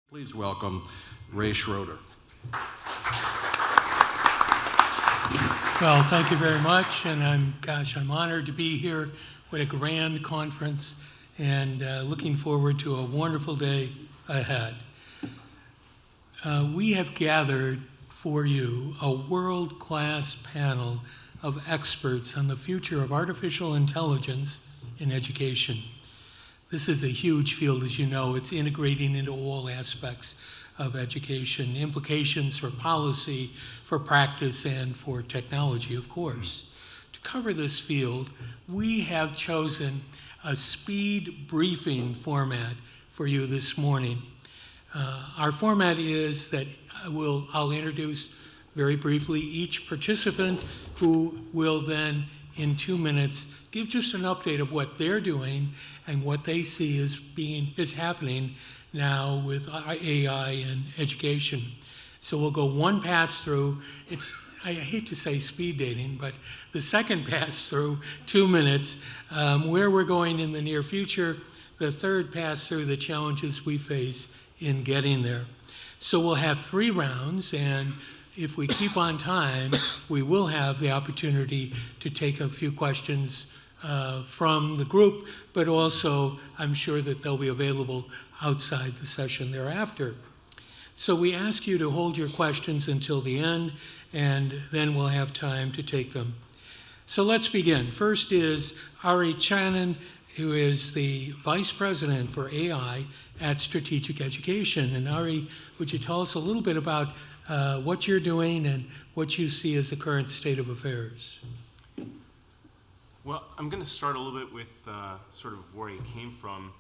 Please welcome Ray Schroeder. Well, thank you very much, and I'm honored to be here with a grand conference and looking forward to a wonderful day ahead. We have gathered for you a world-class panel of experts on the future of artificial intelligence in education. This is a huge field, as you know. It's integrating into all aspects of education, implications for policy, for practice, and for technology, of course. To cover this field, we have chosen a speed briefing format for you this morning. Our format is that I'll introduce very briefly each participant, who will then, in 2 minutes, give just an update of what they're doing and what they see is happening now with AI in education. So we'll go one pass through. I hate to say speed dating, but the second pass through, 2 minutes, where we're going in the near future. The third pass through, the challenges we face in getting there. So we'll have 3 rounds, and if we keep on time, we will have the opportunity to take a few questions from the group, but also I'm sure that they'll be available outside the session thereafter. So we ask you to hold your questions until the end, and then we'll have time to take them. So let's begin. First is Ari Chanen, who is the Vice President for AI at Strategic Education. And Ari, would you tell us a little bit about what you're doing and what you see as the current state of affairs? Well, I'm going to start a little bit with sort of where I came from,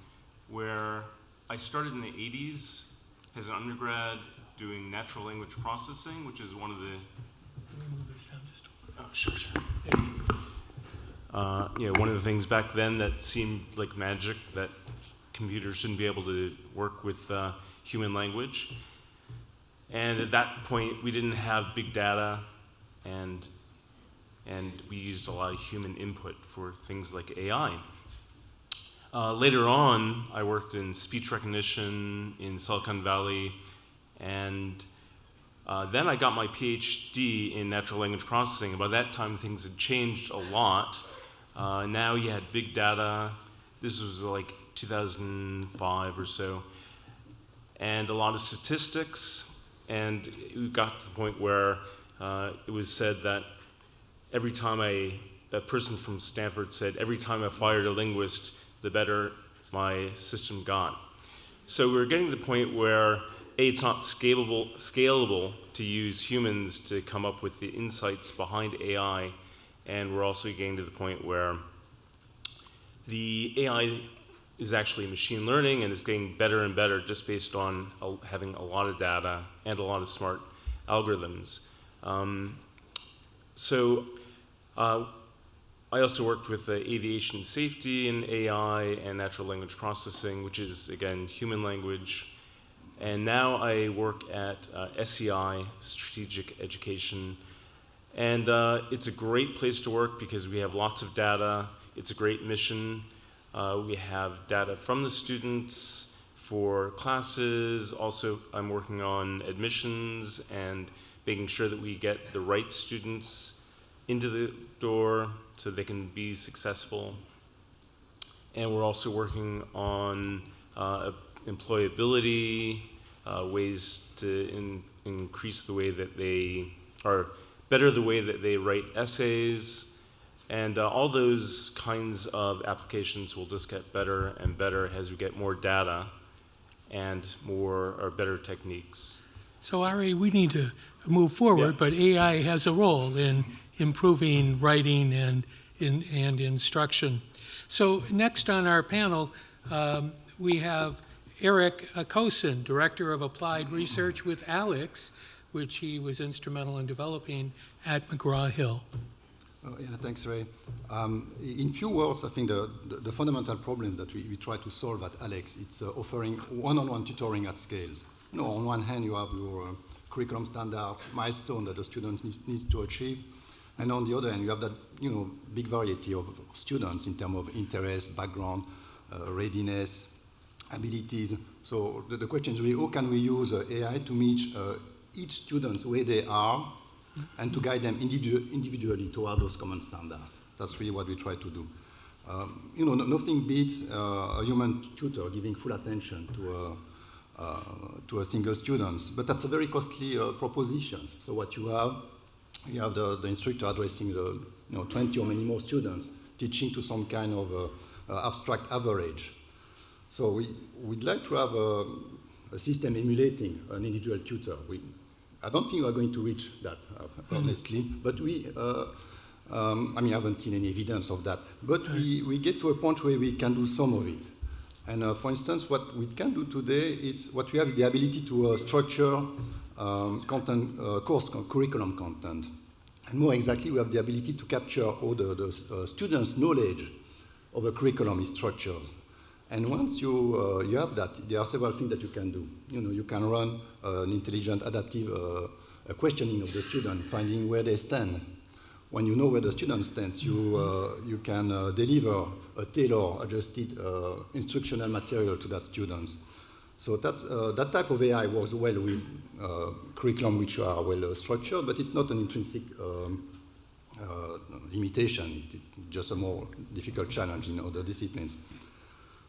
where I started in the 80s as an undergrad doing natural language processing, which is one of the... one of the things back then that seemed like magic, that computers shouldn't be able to work with human language. And at that point, we didn't have big data, and we used a lot of human input for things like AI. Later on, I worked in speech recognition in Silicon Valley, and then I got my PhD in natural language processing. By that time, things had changed a lot. Now you had big data. This was like 2005 or so, and a lot of statistics, and we got to the point where it was said that every time a person from Stanford said, every time I fired a linguist, the better my system got. So we were getting to the point where, it's not scalable to use humans to come up with the insights behind AI, and we're also getting to the point where the AI is actually machine learning and is getting better and better just based on having a lot of data and a lot of smart algorithms. I also worked with aviation safety and AI and natural language processing, which is, again, human language. And now I work at SEI, Strategic Education. And it's a great place to work because we have lots of data. It's a great mission. We have data from the students for classes. Also, I'm working on admissions and making sure that we get the right students into the door so they can be successful. And we're also working on employability, ways to increase the way that they, or better the way that they write essays. And all those kinds of applications will just get better and better as we get more data and more or better techniques. So Ari, we need to move forward, but AI has a role in improving writing and instruction. So next on our panel, we have Ari Cosyn, Director of Applied Research with ALEKS, which he was instrumental in developing at McGraw-Hill. Thanks, Ray. In few words, I think the fundamental problem that we try to solve at ALEKS, it's offering one-on-one tutoring at scales. On one hand, you have your curriculum standards, milestone that the student needs to achieve, and on the other hand, you have that big variety of students in terms of interest, background, readiness, abilities. So the question is really, how can we use AI to meet each student where they are and to guide them individually toward those common standards? That's really what we try to do. Nothing beats a human tutor giving full attention to a single student, but that's a very costly proposition. So what you have the instructor addressing the 20 or many more students, teaching to some kind of abstract average. So we'd like to have a system emulating an individual tutor. I don't think we're going to reach that, honestly, but I haven't seen any evidence of that. But we get to a point where we can do some of it. And for instance, what we can do today is what we have is the ability to structure content, curriculum content. And more exactly, we have the ability to capture all the students' knowledge of a curriculum structures. And once you have that, there are several things that you can do. You can run an intelligent, adaptive questioning of the student, finding where they stand. When you know where the student stands, you can deliver a tailored, adjusted instructional material to that student. So that type of AI works well with curriculum which are well structured, but it's not an intrinsic limitation. It's just a more difficult challenge in other disciplines.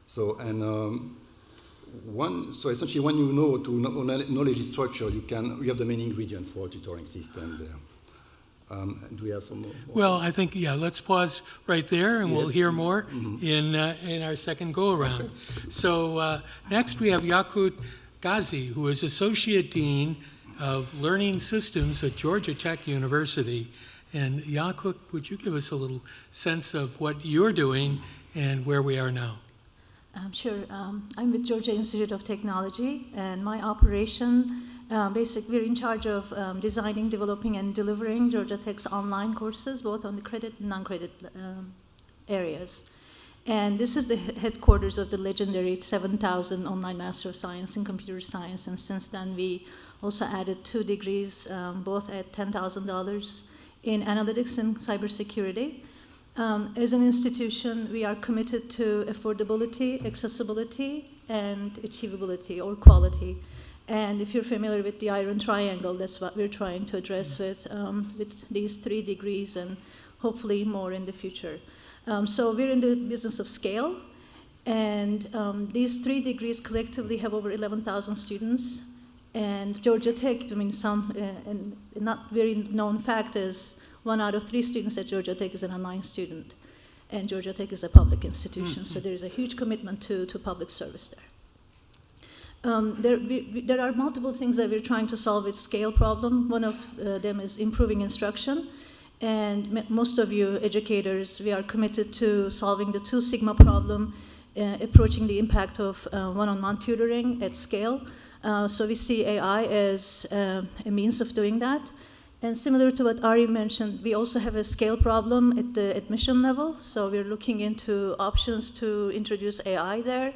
So essentially, when you know knowledge is structured, you have the main ingredient for a tutoring system there. Do we have some more? Well, I think, let's pause right there, and we'll hear more in our second go-around. Okay. So next we have Yakut Gazi, who is Associate Dean of Learning Systems at Georgia Tech University. And Yakut, would you give us a little sense of what you're doing and where we are now? Sure. I'm with Georgia Institute of Technology, and my operation, basically we're in charge of designing, developing, and delivering Georgia Tech's online courses, both on the credit and non-credit areas. And this is the headquarters of the legendary 7,000 online Master of Science in Computer Science, and since then we also added 2 degrees, both at $10,000 in analytics and cybersecurity. As an institution, we are committed to affordability, accessibility, and achievability, or quality. And if you're familiar with the iron triangle, that's what we're trying to address with these 3 degrees and hopefully more in the future. So we're in the business of scale, and these 3 degrees collectively have over 11,000 students. And Georgia Tech, and not very known fact is 1 out of 3 students at Georgia Tech is an online student. And Georgia Tech is a public institution, so there's a huge commitment to public service there. There are multiple things that we're trying to solve with scale problem. One of them is improving instruction. And most of you educators, we are committed to solving the 2 sigma problem, approaching the impact of one-on-one tutoring at scale. So we see AI as a means of doing that. And similar to what Ari mentioned, we also have a scale problem at the admission level. So we're looking into options to introduce AI there.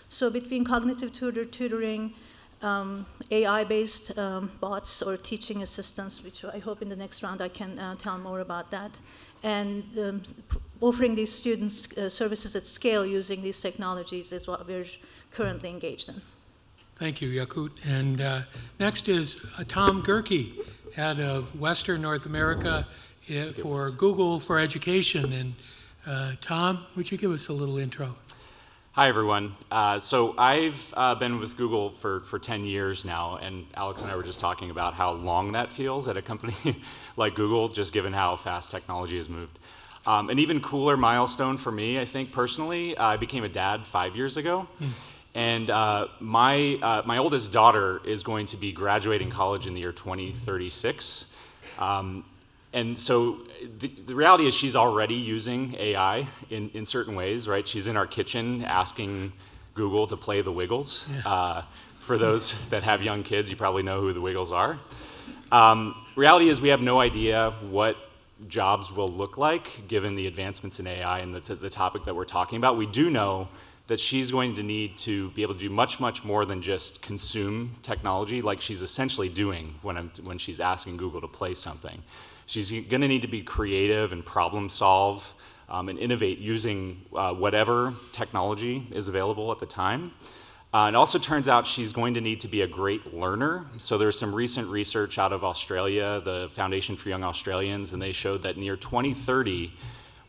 So between cognitive tutoring, AI-based bots or teaching assistants, which I hope in the next round I can tell more about that, and offering these students services at scale using these technologies is what we're currently engaged in. Thank you, Yakut. And next is Tom Goerke, head of Western North America for Google for Education. And Tom, would you give us a little intro? Hi, everyone. So I've been with Google for 10 years now, and Alex and I were just talking about how long that feels at a company like Google, just given how fast technology has moved. An even cooler milestone for me, I think, personally, I became a dad 5 years ago. And my oldest daughter is going to be graduating college in the year 2036. And so the reality is she's already using AI in certain ways, right? She's in our kitchen asking Google to play the Wiggles. Yeah. For those that have young kids, you probably know who the Wiggles are. Reality is we have no idea what jobs will look like given the advancements in AI and the topic that we're talking about. We do know that she's going to need to be able to do much, much more than just consume technology like she's essentially doing when she's asking Google to play something. She's going to need to be creative and problem solve and innovate using whatever technology is available at the time. It also turns out she's going to need to be a great learner. So there's some recent research out of Australia, the Foundation for Young Australians, and they showed that near 2030,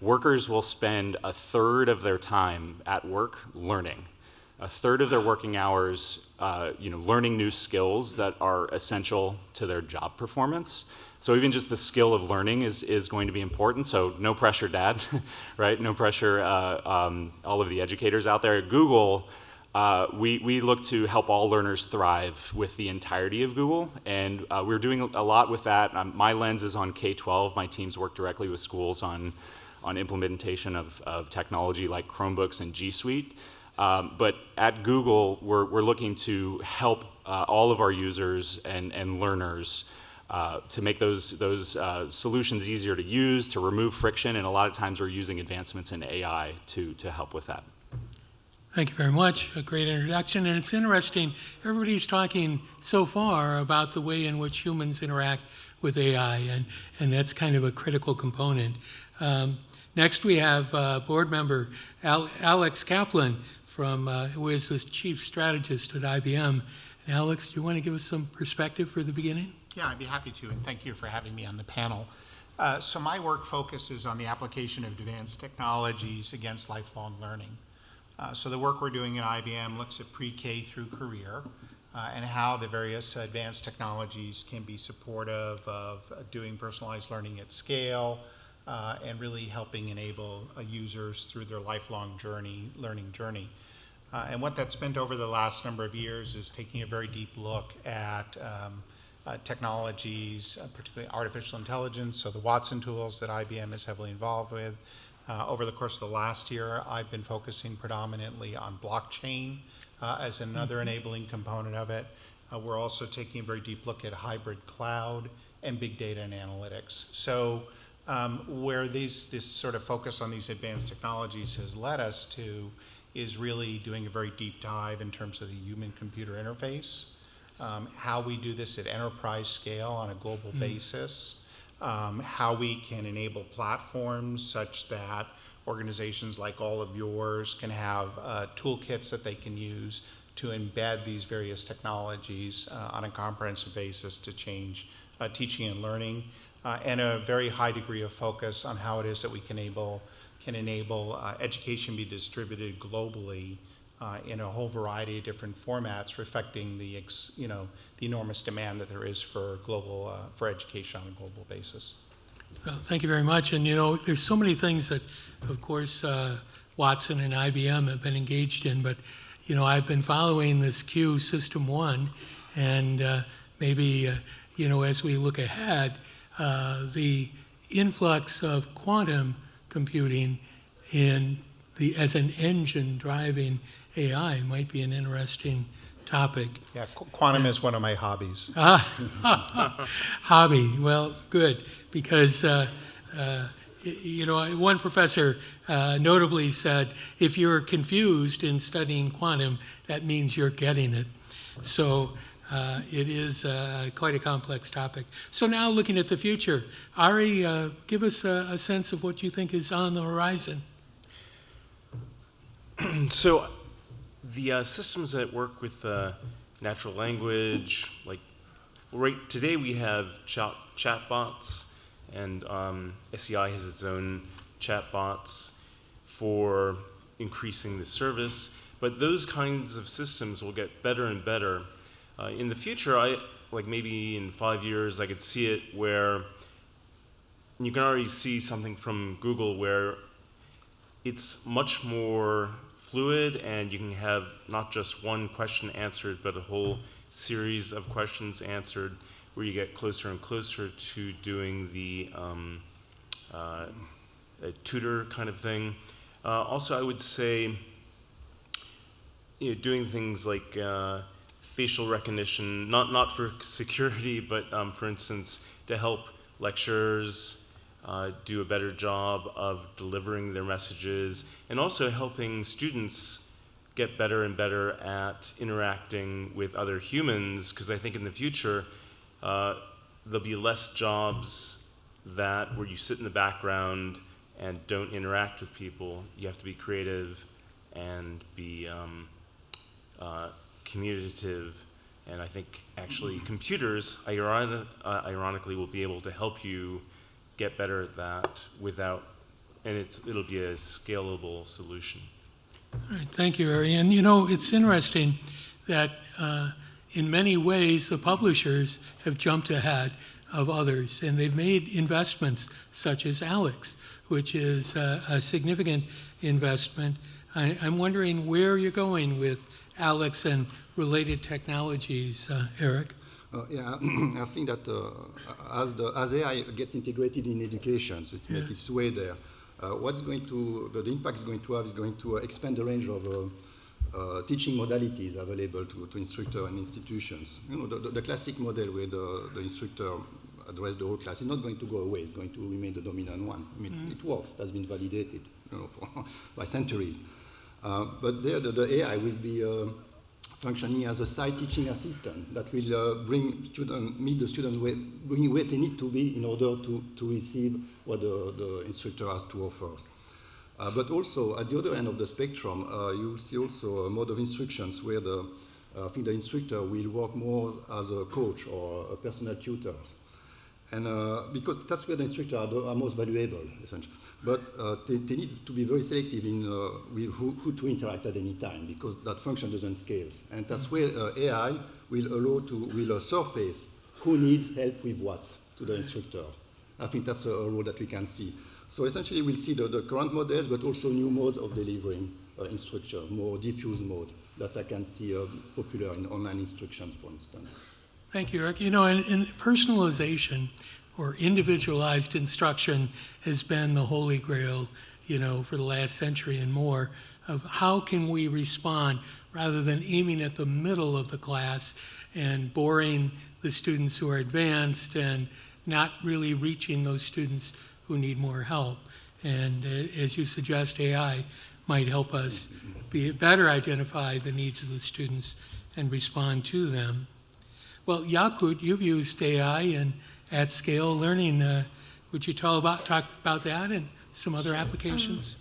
workers will spend a third of their time at work learning. A third of their working hours, learning new skills that are essential to their job performance. So even just the skill of learning is going to be important. So no pressure, Dad, right? No pressure, all of the educators out there. At Google, we look to help all learners thrive with the entirety of Google, and we're doing a lot with that. My lens is on K-12. My teams work directly with schools on implementation of technology like Chromebooks and G Suite. But at Google, we're looking to help all of our users and learners to make those solutions easier to use, to remove friction, and a lot of times we're using advancements in AI to help with that. Thank you very much. A great introduction. And it's interesting, everybody's talking so far about the way in which humans interact with AI, and that's kind of a critical component. Next, we have board member ALEKS Kaplan, who is the chief strategist at IBM. And Alex, do you want to give us some perspective for the beginning? Yeah, I'd be happy to, and thank you for having me on the panel. So my work focuses on the application of advanced technologies against lifelong learning. So the work we're doing at IBM looks at pre-K through career and how the various advanced technologies can be supportive of doing personalized learning at scale and really helping enable users through their lifelong learning journey. And what that's meant over the last number of years is taking a very deep look at technologies, particularly artificial intelligence, so the Watson tools that IBM is heavily involved with. Over the course of the last year, I've been focusing predominantly on blockchain as another enabling component of it. We're also taking a very deep look at hybrid cloud and big data and analytics. So where this sort of focus on these advanced technologies has led us to is really doing a very deep dive in terms of the human-computer interface, how we do this at enterprise scale on a global basis, how we can enable platforms such that organizations like all of yours can have toolkits that they can use to embed these various technologies on a comprehensive basis to change teaching and learning, and a very high degree of focus on how it is that we can enable education be distributed globally in a whole variety of different formats, reflecting the enormous demand that there is for education on a global basis. Well, thank you very much. And there's so many things that, of course, Watson and IBM have been engaged in, but I've been following this Q System 1, and maybe as we look ahead, the influx of quantum computing as an engine driving AI might be an interesting topic. Yeah, quantum is one of my hobbies. Hobby, well, good, because one professor notably said, if you're confused in studying quantum, that means you're getting it. So it is quite a complex topic. So now looking at the future, Ari, give us a sense of what you think is on the horizon. So the systems that work with natural language, today we have chatbots, and SEI has its own chatbots for increasing the service, but those kinds of systems will get better and better. In the future, maybe in 5 years, I could see it where you can already see something from Google where it's much more fluid, and you can have not just one question answered, but a whole series of questions answered, where you get closer and closer to doing the a tutor kind of thing. Also, I would say, doing things like facial recognition, not for security, but for instance, to help lecturers do a better job of delivering their messages, and also helping students get better and better at interacting with other humans, because I think in the future there'll be less jobs where you sit in the background and don't interact with people. You have to be creative and be commutative, and I think actually computers, ironically, will be able to help you get better at that without, and it'll be a scalable solution. All right, thank you, Ari. And you know, it's interesting that in many ways the publishers have jumped ahead of others, and they've made investments such as ALEKS, which is a significant investment. I'm wondering where you're going with ALEKS and related technologies, Eric. Yeah, I think that as AI gets integrated in education, so it's making its way there, the impact it's going to have is going to expand the range of teaching modalities available to instructors and institutions. You know, the classic model where the instructor addresses the whole class is not going to go away. It's going to remain the dominant one. I mean, it works. It has been validated, you know, by centuries. But there, the AI will be functioning as a side teaching assistant that will meet the students where they need to be in order to receive what the instructor has to offer. But also, at the other end of the spectrum, you will see also a mode of instructions where I think the instructor will work more as a coach or a personal tutor. And because that's where the instructors are most valuable, essentially. But they need to be very selective in with who to interact at any time, because that function doesn't scale. And that's where AI will surface who needs help with what to the instructor. I think that's a role that we can see. So essentially, we'll see the current models, but also new modes of delivering instruction, more diffuse mode that I can see popular in online instructions, for instance. Thank you, Eric. You know, and personalization or individualized instruction has been the holy grail, you know, for the last century and more, of how can we respond rather than aiming at the middle of the class and boring the students who are advanced and not really reaching those students who need more help. And as you suggest, AI might help us better identify the needs of the students and respond to them. Well, Yakut, you've used AI in at-scale learning. Would you talk about that and some other applications?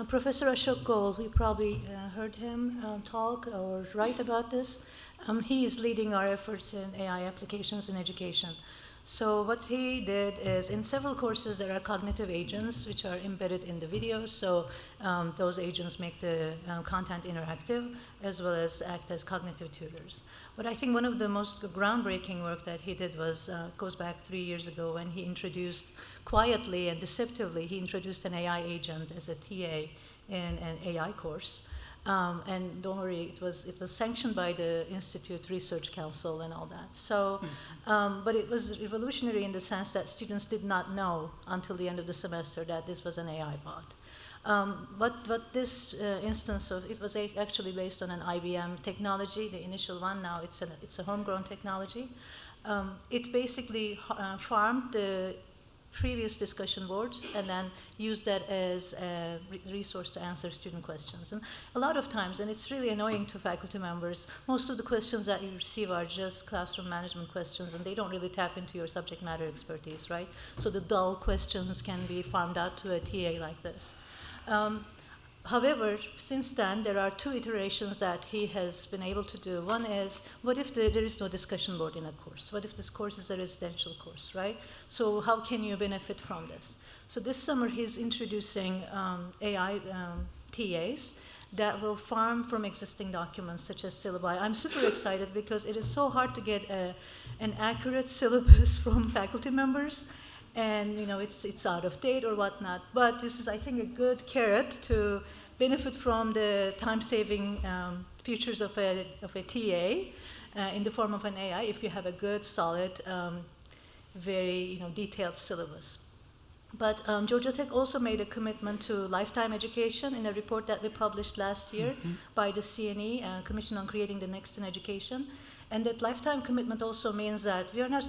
Professor Ashok Goel, you probably heard him talk or write about this. He is leading our efforts in AI applications in education. So what he did is, in several courses, there are cognitive agents which are embedded in the videos. So those agents make the content interactive, as well as act as cognitive tutors. But I think one of the most groundbreaking work that he did goes back 3 years ago, when he introduced, quietly and deceptively, he introduced an AI agent as a TA in an AI course. And don't worry, it was sanctioned by the Institute Research Council and all that. So, but it was revolutionary in the sense that students did not know until the end of the semester that this was an AI bot. But this instance of it was actually based on an IBM technology, the initial one. Now it's a homegrown technology. It basically farmed the previous discussion boards and then used that as a resource to answer student questions. And a lot of times, and it's really annoying to faculty members, most of the questions that you receive are just classroom management questions, and they don't really tap into your subject matter expertise, right? So the dull questions can be farmed out to a TA like this. However, since then, there are 2 iterations that he has been able to do. One is, what if there is no discussion board in a course? What if this course is a residential course, right? So how can you benefit from this? So this summer, he's introducing AI TAs that will farm from existing documents, such as syllabi. I'm super excited because it is so hard to get an accurate syllabus from faculty members. And you know, it's out of date or whatnot. But this is, I think, a good carrot to benefit from the time-saving features of a TA in the form of an AI if you have a good, solid, very detailed syllabus. But Georgia Tech also made a commitment to lifetime education in a report that we published last year by the CNE, Commission on Creating the Next in Education. And that lifetime commitment also means that we are not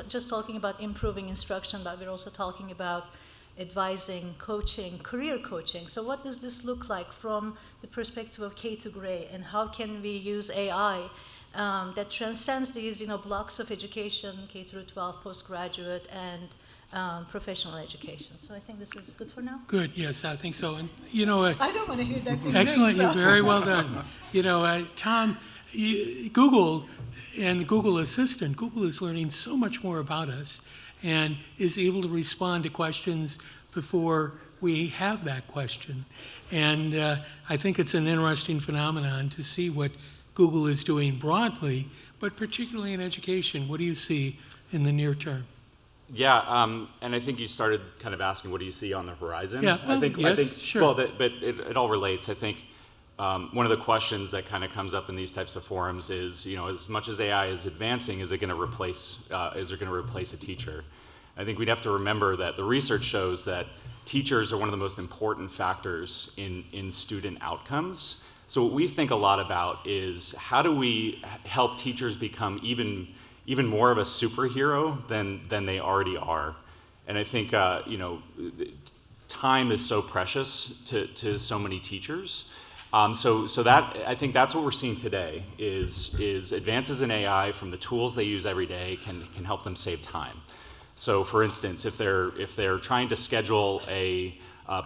just talking about improving instruction, but we're also talking about advising, coaching, career coaching. So what does this look like from the perspective of K to grade, and how can we use AI that transcends these blocks of education, K through 12, postgraduate, and professional education. So I think this is good for now. Good, yes, I think so. And, I don't want to hear that thing. excellent, you're very well done. Tom, Google and the Google Assistant, Google is learning so much more about us and is able to respond to questions before we have that question. And I think it's an interesting phenomenon to see what Google is doing broadly, but particularly in education. What do you see in the near term? Yeah, and I think you started kind of asking, what do you see on the horizon? Yeah, well, I think, sure. Well, but it all relates. I think one of the questions that kind of comes up in these types of forums is, as much as AI is advancing, is it going to replace a teacher? I think we'd have to remember that the research shows that teachers are one of the most important factors in student outcomes. So what we think a lot about is how do we help teachers become even more of a superhero than they already are. And I think time is so precious to so many teachers. So that I think that's what we're seeing today is advances in AI from the tools they use every day can help them save time. So for instance, if they're trying to schedule a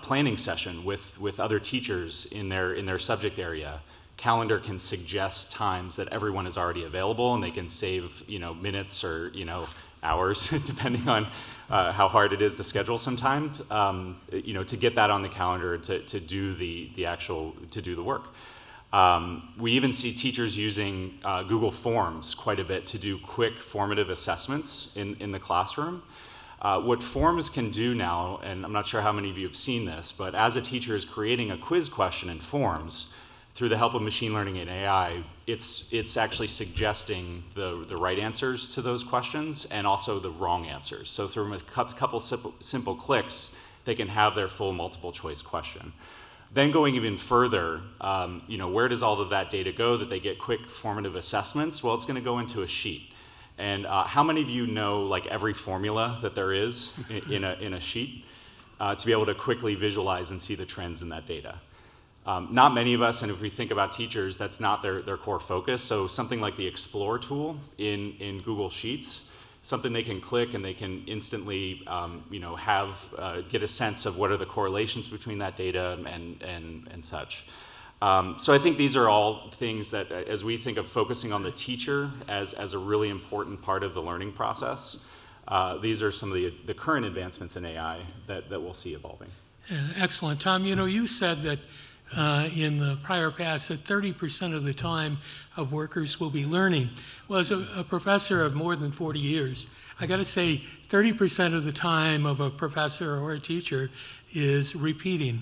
planning session with other teachers in their subject area, Calendar can suggest times that everyone is already available, and they can save minutes or hours depending on how hard it is to schedule sometimes to get that on the calendar to do the work. We even see teachers using Google Forms quite a bit to do quick formative assessments in the classroom. What Forms can do now, and I'm not sure how many of you have seen this, but as a teacher is creating a quiz question in Forms, through the help of machine learning and AI, it's actually suggesting the right answers to those questions and also the wrong answers. So through a couple simple clicks, they can have their full multiple choice question. Then going even further, where does all of that data go that they get quick formative assessments? Well, it's going to go into a sheet. And how many of you know like every formula that there is in a sheet to be able to quickly visualize and see the trends in that data? Not many of us, and if we think about teachers, that's not their core focus. So something like the Explore tool in Google Sheets, something they can click and they can instantly get a sense of what are the correlations between that data and such. So I think these are all things that, as we think of focusing on the teacher as a really important part of the learning process, these are some of the current advancements in AI that we'll see evolving. Yeah, excellent. Tom, you said that in the prior past that 30% of the time of workers will be learning. Well, as a professor of more than 40 years, I got to say 30% of the time of a professor or a teacher is repeating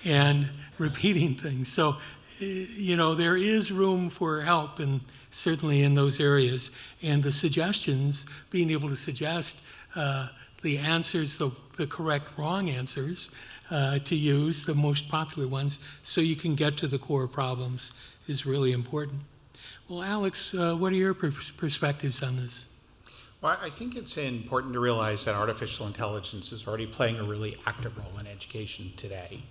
things. So, there is room for help, and certainly in those areas. And the suggestions, being able to suggest the answers, the correct wrong answers, to use, the most popular ones, so you can get to the core problems is really important. Well, Alex, what are your perspectives on this? Well, I think it's important to realize that artificial intelligence is already playing a really active role in education today.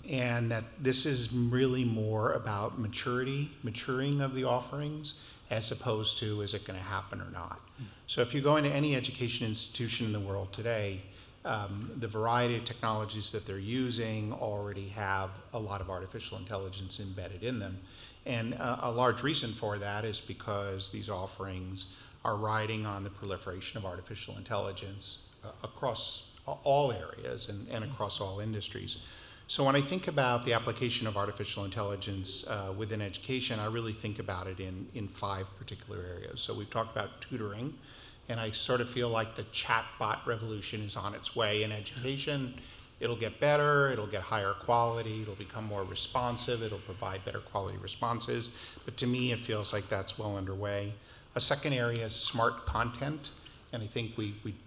And that this is really more about maturing of the offerings, as opposed to is it going to happen or not. So if you go into any education institution in the world today, the variety of technologies that they're using already have a lot of artificial intelligence embedded in them. And a large reason for that is because these offerings are riding on the proliferation of artificial intelligence across all areas and across all industries. So when I think about the application of artificial intelligence within education, I really think about it in 5 particular areas. So we've talked about tutoring, and I sort of feel like the chatbot revolution is on its way in education. It'll get better, it'll get higher quality, it'll become more responsive, it'll provide better quality responses. But to me, it feels like that's well underway. A second area is smart content. And I think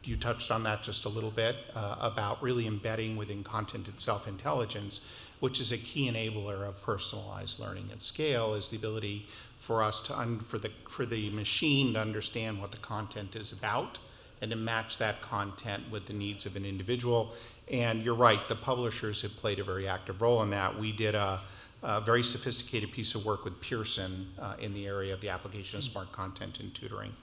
you touched on that just a little bit about really embedding within content itself intelligence, which is a key enabler of personalized learning at scale, is the ability for us for the machine to understand what the content is about and to match that content with the needs of an individual. And you're right, the publishers have played a very active role in that. We did a very sophisticated piece of work with Pearson in the area of the application of smart content in tutoring.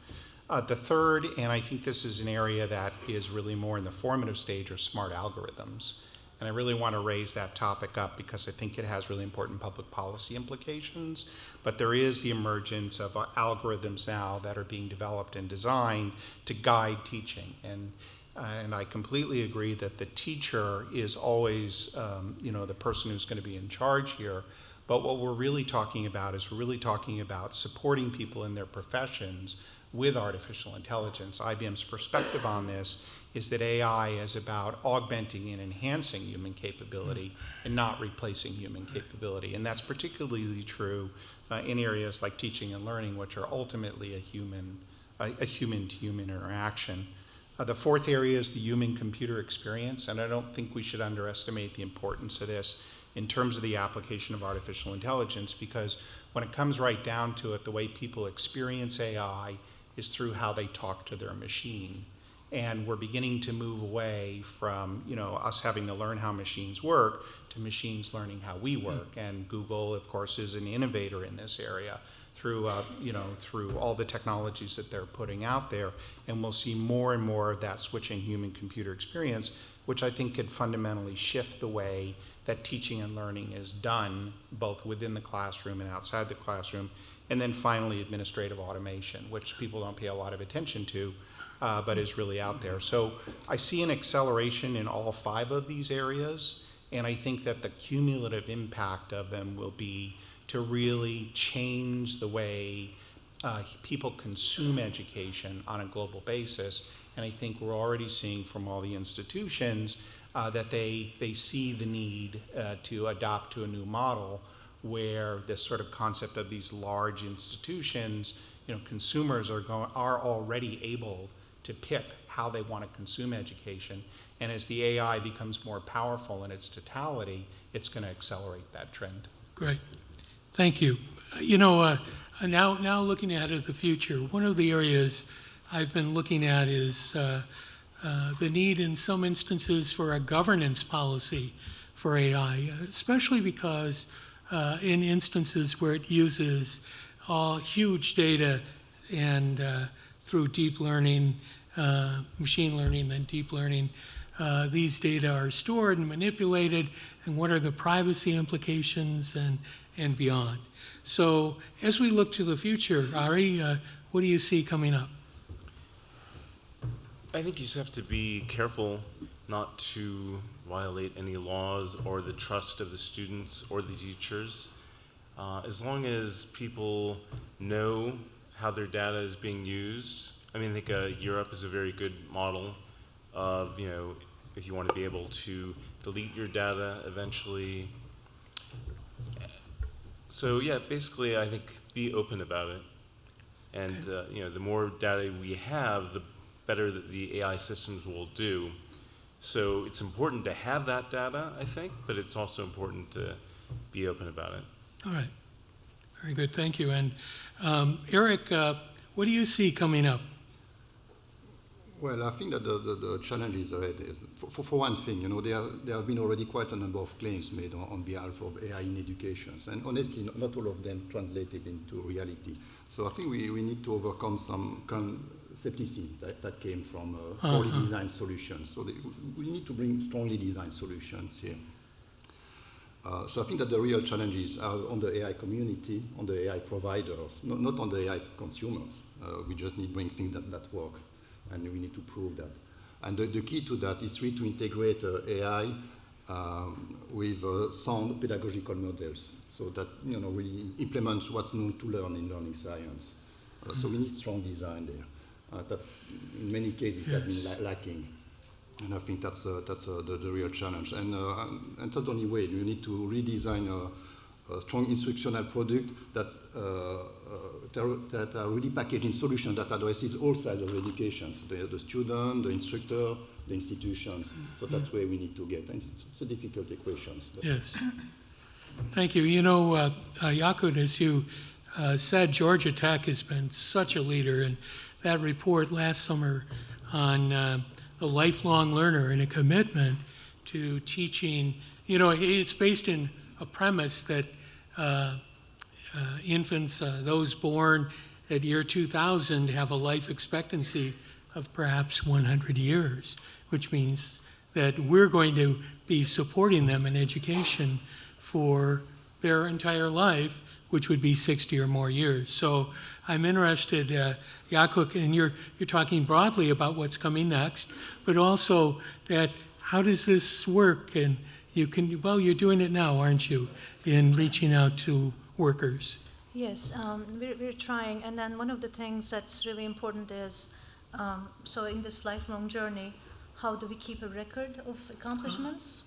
The third, and I think this is an area that is really more in the formative stage, are smart algorithms. And I really want to raise that topic up because I think it has really important public policy implications. But there is the emergence of algorithms now that are being developed and designed to guide teaching. And I completely agree that the teacher is always, the person who's going to be in charge here. But what we're really talking about is we're really talking about supporting people in their professions with artificial intelligence. IBM's perspective on this is that AI is about augmenting and enhancing human capability and not replacing human capability. And that's particularly true in areas like teaching and learning, which are ultimately a human-to-human interaction. The fourth area is the human-computer experience, and I don't think we should underestimate the importance of this in terms of the application of artificial intelligence, because when it comes right down to it, the way people experience AI is through how they talk to their machine. And we're beginning to move away from, us having to learn how machines work to machines learning how we work. And Google, of course, is an innovator in this area through, through all the technologies that they're putting out there. And we'll see more and more of that switching human-computer experience, which I think could fundamentally shift the way that teaching and learning is done, both within the classroom and outside the classroom. And then finally, administrative automation, which people don't pay a lot of attention to, but is really out there. So I see an acceleration in all 5 of these areas, and I think that the cumulative impact of them will be to really change the way people consume education on a global basis. And I think we're already seeing from all the institutions that they see the need to adopt to a new model where this sort of concept of these large institutions, consumers are already able to pick how they want to consume education. And as the AI becomes more powerful in its totality, it's going to accelerate that trend. Great. Thank you. Now looking out at the future, one of the areas I've been looking at is the need in some instances for a governance policy for AI, especially because in instances where it uses huge data and through deep learning, machine learning, then deep learning, these data are stored and manipulated, and what are the privacy implications and beyond. So as we look to the future, Ari, what do you see coming up? I think you just have to be careful not to violate any laws or the trust of the students or the teachers. As long as people know how their data is being used, I think Europe is a very good model of, if you want to be able to delete your data eventually. So yeah, basically I think be open about it. And the more data we have, the better that the AI systems will do. So it's important to have that data, I think, but it's also important to be open about it. All right. Very good. Thank you. And Eric, what do you see coming up? Well, I think that the challenge is ahead. For one thing, there have been already quite a number of claims made on behalf of AI in education, and honestly, not all of them translated into reality. So I think we need to overcome some current skepticism that came from poorly designed solutions. So we need to bring strongly designed solutions here. So I think that the real challenges are on the AI community, on the AI providers, not on the AI consumers. We just need to bring things that work, and we need to prove that. And the key to that is really to integrate AI with sound pedagogical models, so that we implement what's known to learn in learning science. So we need strong design there. That in many cases has been lacking. And I think that's the real challenge. And that's the only way. You need to redesign a strong instructional product that are really packaged in solutions that addresses all sides of education, so the student, the instructor, the institutions. So that's where we need to get. And it's a difficult equation. Yes. Thank you. Yakut, as you said, Georgia Tech has been such a leader, and that report last summer on the lifelong learner and a commitment to teaching, it's based in a premise that infants, those born at year 2000 have a life expectancy of perhaps 100 years, which means that we're going to be supporting them in education for their entire life, which would be 60 or more years. So I'm interested, Yakut, and you're talking broadly about what's coming next, but also that how does this work? And well, you're doing it now, aren't you, in reaching out to workers? Yes, we're trying. And then one of the things that's really important is, so in this lifelong journey, how do we keep a record of accomplishments?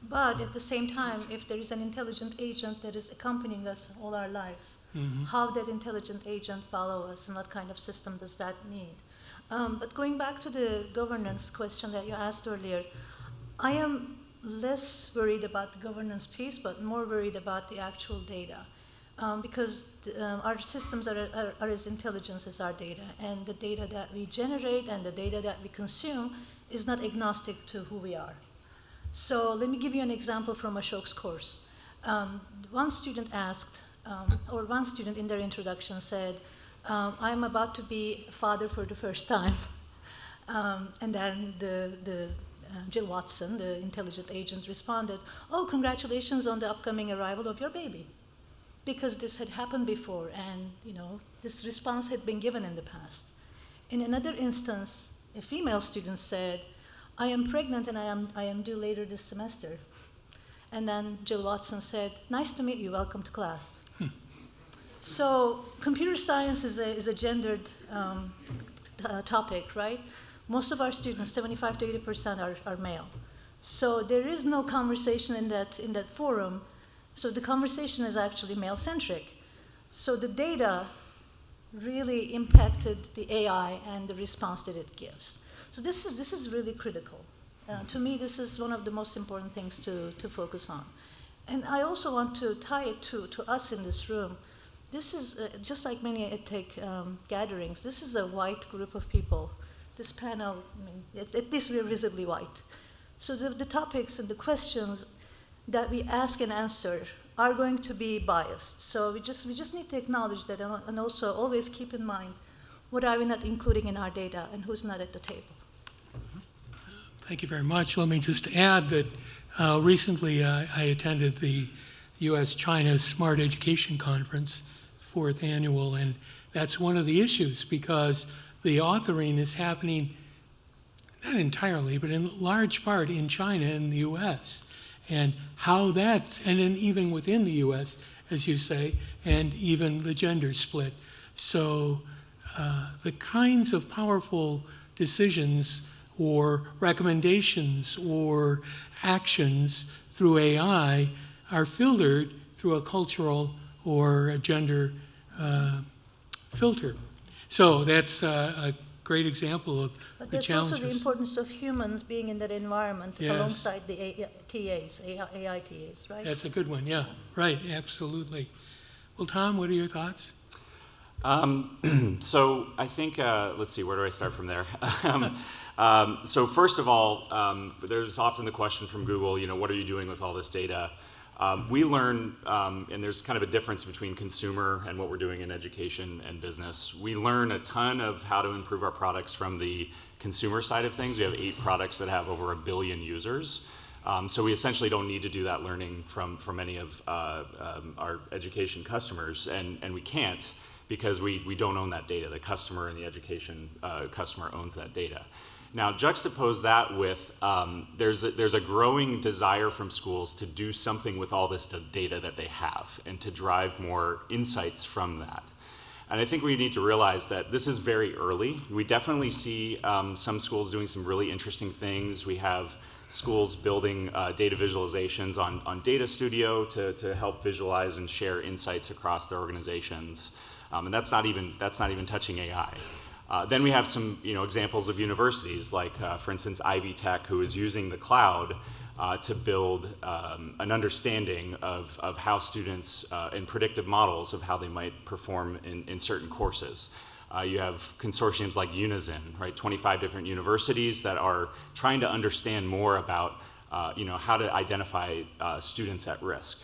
But at the same time, if there is an intelligent agent that is accompanying us all our lives, how that intelligent agent follow us and what kind of system does that need? But going back to the governance question that you asked earlier, I am less worried about the governance piece, but more worried about the actual data. Because our systems are as intelligent as our data, and the data that we generate and the data that we consume is not agnostic to who we are. So let me give you an example from Ashok's course. One student asked, or one student in their introduction said, I'm about to be a father for the first time. And then Jill Watson, the intelligent agent, responded, oh, congratulations on the upcoming arrival of your baby. Because this had happened before, and this response had been given in the past. In another instance, a female student said, I am pregnant and I am due later this semester. And then Jill Watson said, nice to meet you, welcome to class. So computer science is a gendered topic, right? Most of our students, 75 to 80%, are male. So there is no conversation in that forum. So the conversation is actually male-centric. So the data really impacted the AI and the response that it gives. So this is really critical. To me, this is one of the most important things to focus on. And I also want to tie it to us in this room. This is, just like many EdTech gatherings, this is a white group of people. This panel, at least we're visibly white. So the topics and the questions that we ask and answer are going to be biased. So we just need to acknowledge that, and also always keep in mind what are we not including in our data and who's not at the table. Thank you very much. Let me just add that recently I attended the U.S.-China Smart Education Conference, 4th annual, and that's one of the issues because the authoring is happening not entirely, but in large part in China and the U.S. And how that's, and then even within the U.S., as you say, and even the gender split. So the kinds of powerful decisions or recommendations or actions through AI are filtered through a cultural or a gender filter. So that's a great example of but the there's challenges. also the importance of humans being in that environment alongside the AI TAs, right? That's a good one, yeah, right, absolutely. Well, Tom, what are your thoughts? So I think, let's see, where do I start from there? So first of all, there's often the question from Google, what are you doing with all this data? We learn, and there's kind of a difference between consumer and what we're doing in education and business. We learn a ton of how to improve our products from the consumer side of things. We have 8 products that have over 1 billion users. So we essentially don't need to do that learning from any of our education customers, and we can't because we don't own that data. The customer and the education customer owns that data. Now, juxtapose that with there's a growing desire from schools to do something with all this data that they have and to drive more insights from that. And I think we need to realize that this is very early. We definitely see some schools doing some really interesting things. We have schools building data visualizations on Data Studio to help visualize and share insights across their organizations. And that's not even touching AI. Then we have some examples of universities like, for instance, Ivy Tech, who is using the cloud to build an understanding of how students and predictive models of how they might perform in certain courses. You have consortiums like Unizin, right? 25 different universities that are trying to understand more about how to identify students at risk.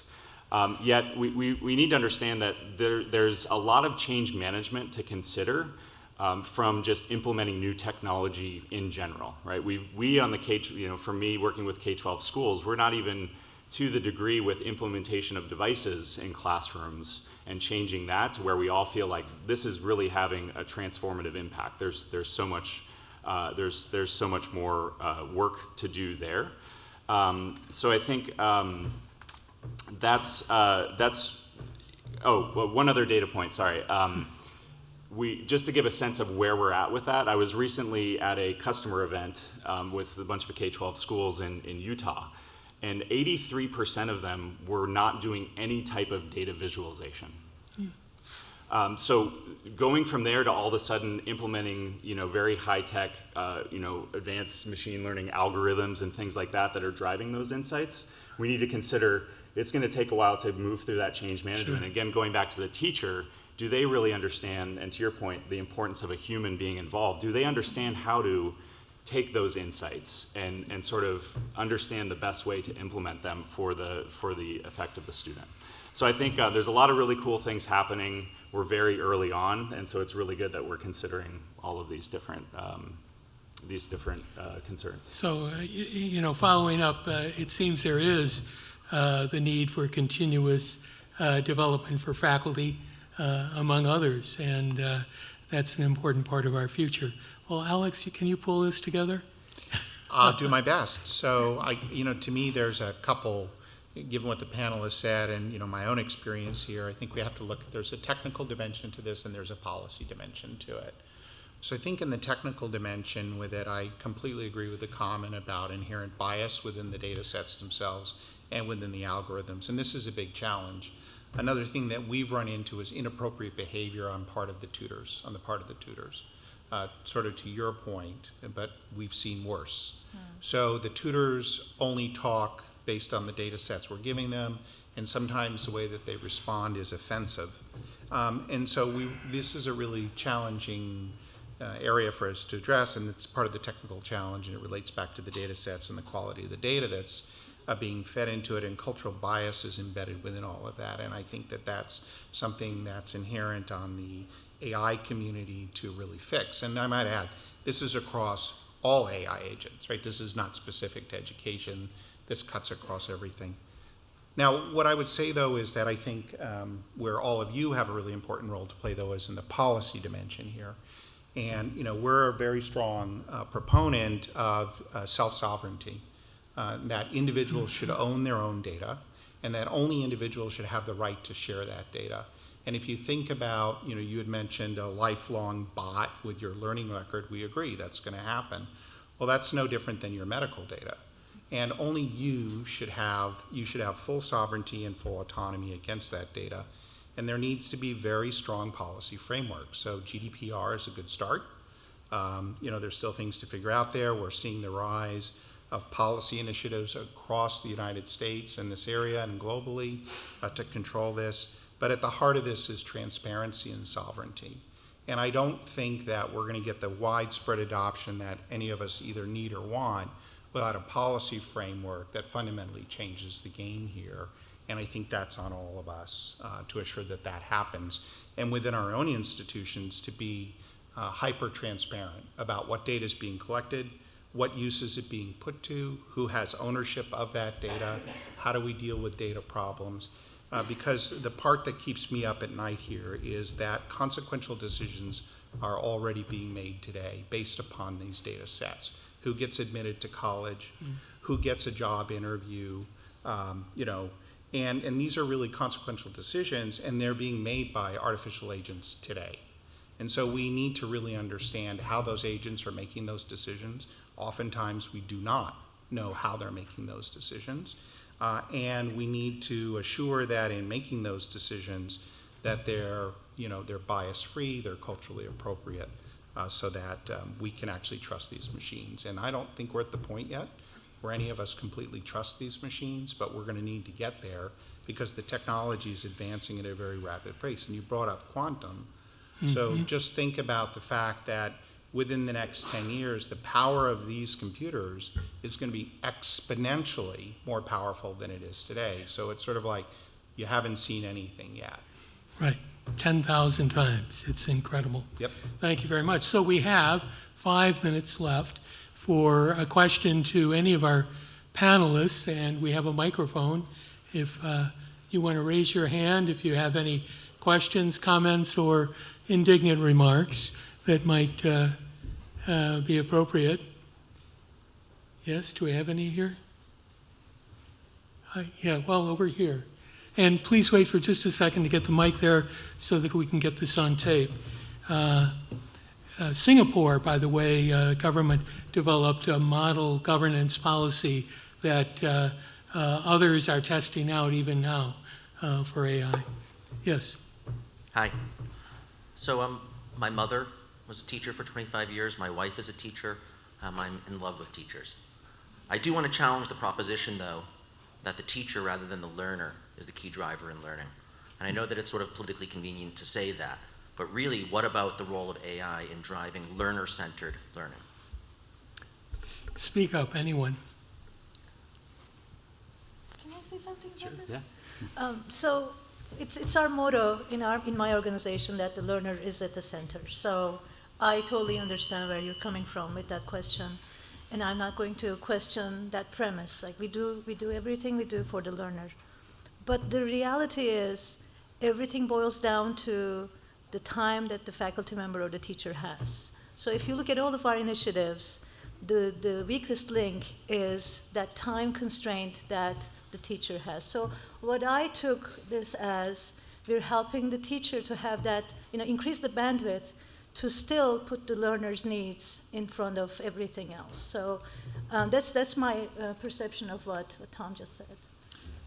Yet we need to understand that there's a lot of change management to consider from just implementing new technology in general, right? We on the for me working with K-12 schools, we're not even to the degree with implementation of devices in classrooms and changing that to where we all feel like this is really having a transformative impact. There's so much more work to do there. So I think that's one other data point, sorry. Just to give a sense of where we're at with that, I was recently at a customer event with a bunch of K-12 schools in Utah, and 83% of them were not doing any type of data visualization. So going from there to all of a sudden implementing, very high-tech, advanced machine learning algorithms and things like that are driving those insights, we need to consider it's going to take a while to move through that change management. Sure. Again, going back to the teacher, do they really understand, and to your point, the importance of a human being involved, do they understand how to take those insights and sort of understand the best way to implement them for the effect of the student? So I think there's a lot of really cool things happening. We're very early on, and so it's really good that we're considering all of these different concerns. So, following up, it seems there is the need for continuous development for faculty, among others, and that's an important part of our future. Well, Alex, can you pull this together? I'll do my best. So, to me, there's a couple, given what the panelists said and, my own experience here, I think we have to look at, there's a technical dimension to this and there's a policy dimension to it. So I think in the technical dimension with it, I completely agree with the comment about inherent bias within the data sets themselves and within the algorithms, and this is a big challenge. Another thing that we've run into is inappropriate behavior on the part of the tutors. Sort of to your point, but we've seen worse. So the tutors only talk based on the data sets we're giving them, and sometimes the way that they respond is offensive. And so this is a really challenging area for us to address, and it's part of the technical challenge, and it relates back to the data sets and the quality of the data that's being fed into it, and cultural bias is embedded within all of that. And I think that that's something that's inherent on the AI community to really fix. And I might add, this is across all AI agents, right? This is not specific to education. This cuts across everything. Now, what I would say, though, is that I think where all of you have a really important role to play, though, is in the policy dimension here. And, we're a very strong proponent of self-sovereignty, that individuals should own their own data, and that only individuals should have the right to share that data. And if you think about, you had mentioned a lifelong bot with your learning record, we agree that's going to happen. Well, that's no different than your medical data. And only you should have full sovereignty and full autonomy against that data. And there needs to be very strong policy frameworks. So GDPR is a good start. There's still things to figure out there. We're seeing the rise of policy initiatives across the United States in this area and globally to control this. But at the heart of this is transparency and sovereignty. And I don't think that we're going to get the widespread adoption that any of us either need or want without a policy framework that fundamentally changes the game here. And I think that's on all of us to assure that that happens. And within our own institutions to be hyper-transparent about what data is being collected, what use is it being put to, who has ownership of that data, how do we deal with data problems. Because the part that keeps me up at night here is that consequential decisions are already being made today based upon these data sets. Who gets admitted to college, who gets a job interview, and these are really consequential decisions, and they're being made by artificial agents today. And so we need to really understand how those agents are making those decisions. Oftentimes we do not know how they're making those decisions. And we need to assure that in making those decisions that they're bias-free, they're culturally appropriate, so that we can actually trust these machines. And I don't think we're at the point yet where any of us completely trust these machines, but we're going to need to get there because the technology is advancing at a very rapid pace. And you brought up quantum. So just think about the fact that within the next 10 years, the power of these computers is going to be exponentially more powerful than it is today. So it's sort of like, you haven't seen anything yet. Right, 10,000 times. It's incredible. Yep. Thank you very much. So we have 5 minutes left for a question to any of our panelists, and we have a microphone. If you want to raise your hand, if you have any questions, comments, or indignant remarks that might be appropriate. Yes, do we have any here? Yeah, well, over here. And please wait for just a second to get the mic there so that we can get this on tape. Singapore, by the way, government developed a model governance policy that others are testing out even now for AI. Yes. Hi. So my mother was a teacher for 25 years. My wife is a teacher. I'm in love with teachers. I do want to challenge the proposition, though, that the teacher rather than the learner is the key driver in learning. And I know that it's sort of politically convenient to say that, but really, what about the role of AI in driving learner-centered learning? Speak up, anyone. Can I say something about this? Yeah. So it's our motto in my organization that the learner is at the center. So I totally understand where you're coming from with that question, and I'm not going to question that premise. Like we do everything we do for the learner, but the reality is everything boils down to the time that the faculty member or the teacher has. So if you look at all of our initiatives, the weakest link is that time constraint that the teacher has. So what I took this as, we're helping the teacher to have that, increase the bandwidth to still put the learner's needs in front of everything else. So that's my perception of what Tom just said.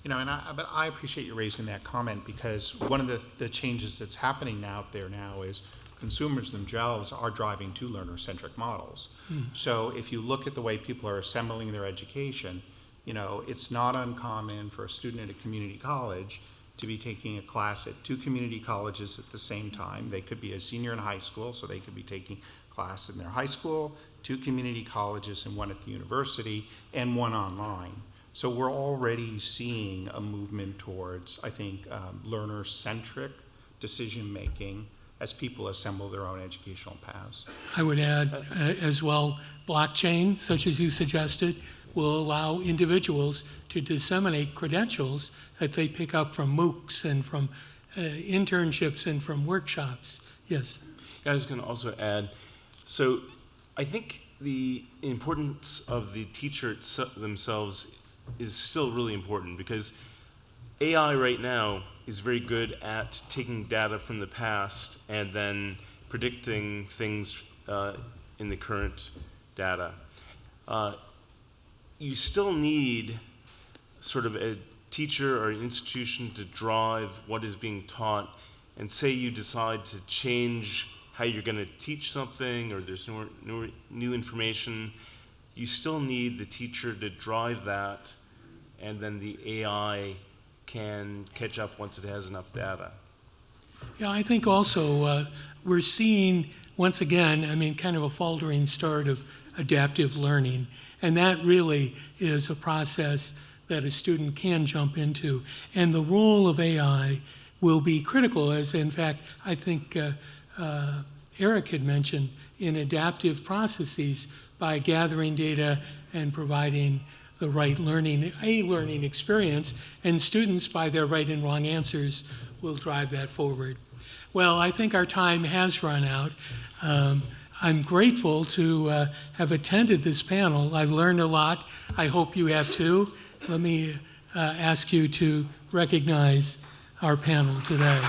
But I appreciate you raising that comment, because one of the changes that's happening out there now is consumers themselves are driving to learner-centric models. So if you look at the way people are assembling their education, it's not uncommon for a student at a community college to be taking a class at 2 community colleges at the same time. They could be a senior in high school, so they could be taking class in their high school, 2 community colleges, and 1 at the university, and 1 online. So we're already seeing a movement towards, I think, learner-centric decision-making as people assemble their own educational paths. I would add as well, blockchain, such as you suggested, will allow individuals to disseminate credentials that they pick up from MOOCs and from internships and from workshops. Yes? I was going to also add, so I think the importance of the teacher themselves is still really important, because AI right now is very good at taking data from the past and then predicting things in the current data. You still need sort of a teacher or an institution to drive what is being taught, and say you decide to change how you're going to teach something, or there's new information, you still need the teacher to drive that, and then the AI can catch up once it has enough data. Yeah, I think also we're seeing, once again, kind of a faltering start of adaptive learning. And that really is a process that a student can jump into. And the role of AI will be critical, as in fact, I think Eric had mentioned, in adaptive processes by gathering data and providing the right learning experience, and students, by their right and wrong answers, will drive that forward. Well, I think our time has run out. I'm grateful to have attended this panel. I've learned a lot. I hope you have too. Let me ask you to recognize our panel today.